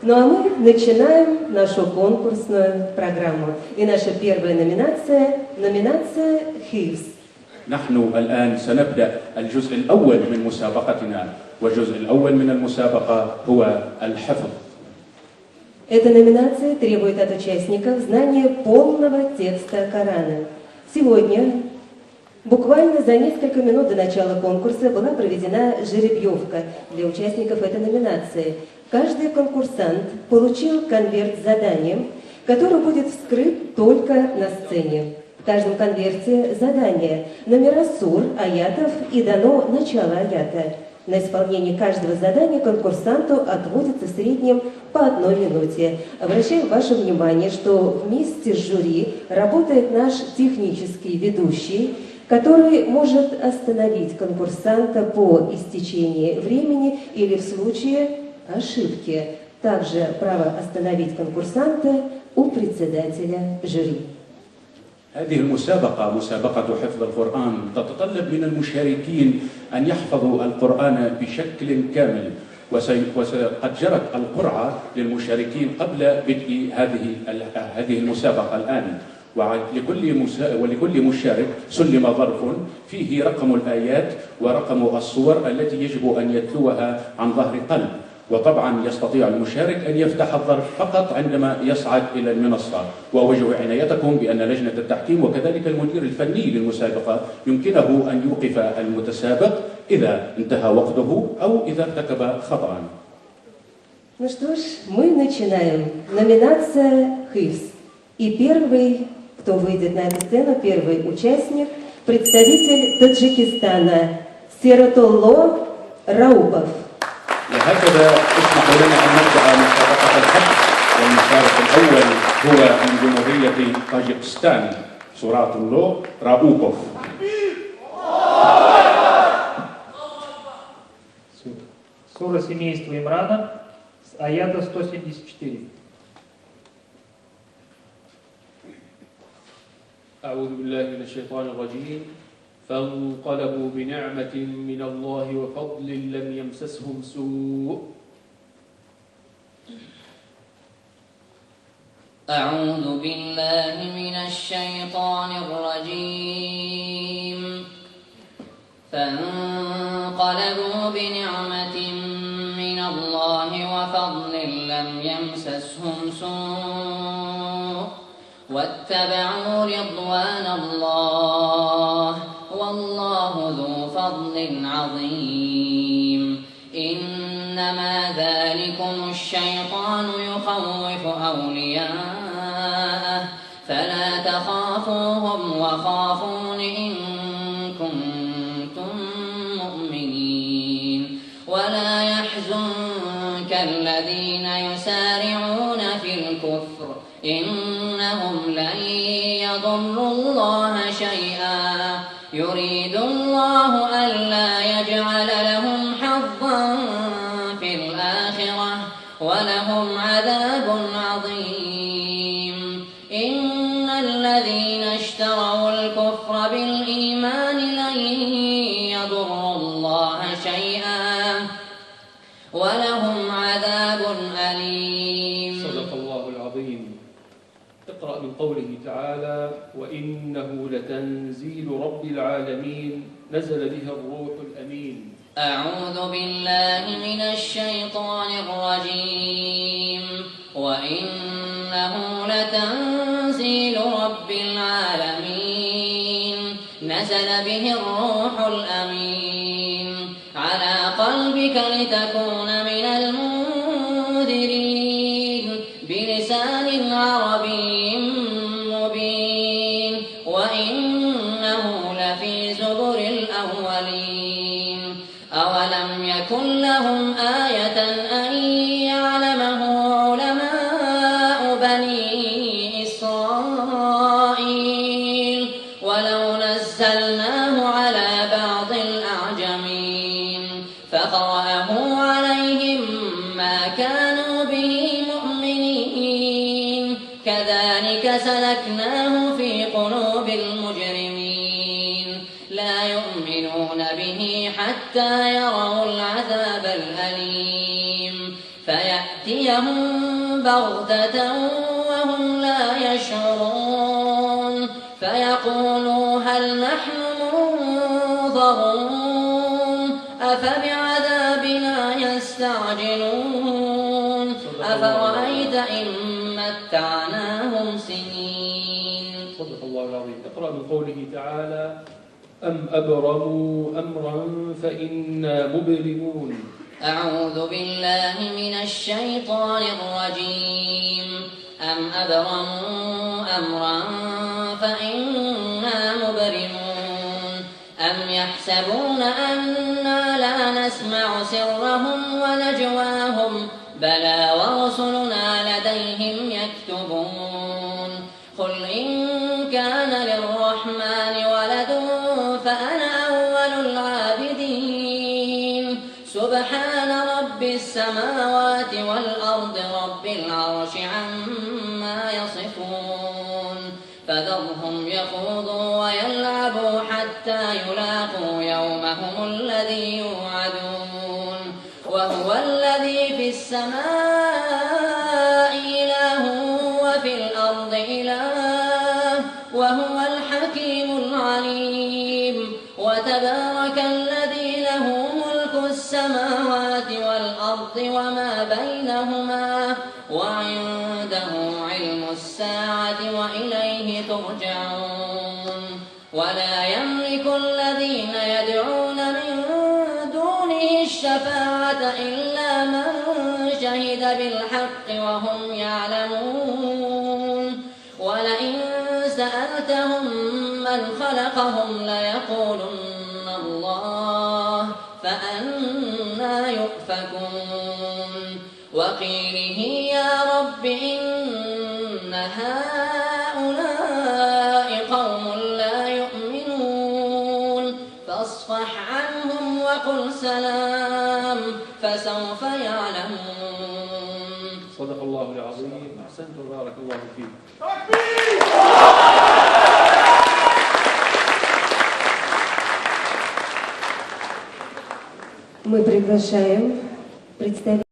Ну а мы начинаем нашу конкурсную программу. И наша первая номинация – номинация «Хифз». نحن الآن سنبدأ الجزء الأول من مسابقتنا، والجزء الأول من المسابقة هو الحفظ. Эта номинация требует от участников знания полного текста Корана. Сегодня, буквально за несколько минут до начала конкурса, была проведена жеребьевка для участников этой номинации. Каждый конкурсант получил конверт с заданием, который будет вскрыт только на сцене. В каждом конверте задание, номера сур, аятов и дано начало аята. На исполнение каждого задания конкурсанту отводится в среднем по 1 минуте. Обращаем ваше внимание, что вместе с жюри работает наш технический ведущий, который может остановить конкурсанта по истечении времени или в случае ошибки. Также право остановить конкурсанта у председателя жюри. هذه المسابقة مسابقة حفظ القرآن تتطلب من المشاركين أن يحفظوا القرآن بشكل كامل، وقد جرت القرعة للمشاركين قبل بدء هذه المسابقة الآن، ولكل مشارك سلم ظرف فيه رقم الآيات ورقم الصور التي يجب أن يتلوها عن ظهر قلب. وطبعا يستطيع المشارك أن يفتح الظرف فقط عندما يصعد إلى المنصة. وأوجه عنايتكم بأن لجنة التحكيم وكذلك المدير الفني للمسابقة يمكنه أن يوقف المتسابق إذا انتهى وقته أو إذا ارتكب خطأ. Ну что ж, мы начинаем. Номинация «Хифз». И первый, кто выйдет на эту сцену, первый участник, представитель Таджикистана Сиратолло Раупов. هكذا اسمحوا لنا أن نبدأ مسابقة الحفظ، والمشارك الأول هو من جمهورية طاجكستان Суратулло Раупов. Сура семейства Имрана с аята 174. أعوذ بالله من الشيطان الرجيم. فانقلبوا بنعمة من الله وفضل لم يمسسهم سوء. أعوذ بالله من الشيطان الرجيم. فانقلبوا بنعمة من الله وفضل لم يمسسهم سوء واتبعوا رضوان الله والله ذو فضل عظيم. إنما ذلكم الشيطان يخوف أولياءه فلا تخافوهم وخافون إن كنتم مؤمنين. ولا يحزنك الذين يسارعون في الكفر إنهم لن يضروا الله شيئا يريد الله ألا يجعل لهم حظا في الآخرة ولهم عذاب عظيم. إن الذين اشتروا الكفر بالإيمان لن يضروا الله شيئا ولهم عذاب أليم. صدق الله العظيم. اقرأ من قوله تعالى: وإنه لتنزيل رب العالمين نزل به الروح الأمين. أعوذ بالله من الشيطان الرجيم. وإنه لتنزيل رب العالمين نزل به الروح الأمين على قلبك لتكون من المنذرين بلسان عربي مبين. وإنه لفي زبر الأولين. أولم يكن لهم آية أن يعلمه علماء بني إسرائيل ولو نزلناه على بعض الأعجمين فقرأه عليهم ما كانوا به مؤمنين. كذلك سلكناه في قلوب المجرمين لا يؤمنون به حتى يروا العذاب الأليم فيأتي تأتيهم بغتة وهم لا يشعرون فيقولوا هل نحن منظرون أفبعذابنا يستعجلون أفرأيت إن متعناهم سنين. صدق الله العظيم. اقرأ من قوله تعالى أم أبرموا أمرا فإنا مبرمون. أعوذ بالله من الشيطان الرجيم. أم أبرموا أمرا فإنا مبرمون أم يحسبون أنا لا نسمع سرهم ونجواهم بلى ورسلنا لديهم يكتبون قل إن كان للرحمن ولد فأنا أول العابدين سبحان رب السماوات والأرض رب العرش عما يصفون فذرهم يخوضوا ويلعبوا حتى يلاقوا يومهم الذي يوعدون وهو الذي في السماء إله وفي الأرض إله وهو الحكيم العليم وتبارك الذي له ملك السماوات والأرض وما بينهما وعنده علم الساعة وإليه ترجعون ولا يملك الذين يدعون من دونه الشفاعة إلا من شهد بالحق وهم يعلمون ولئن سألتهم من خلقهم ليقولن الله فأنى يؤفكون وقيله يا رب إن هؤلاء قوم لا يؤمنون فاصفح عنهم وقل سلام فسوف يعلمون. صدق الله العظيم. أحسنت بارك الله فيك. Мы приглашаем представителей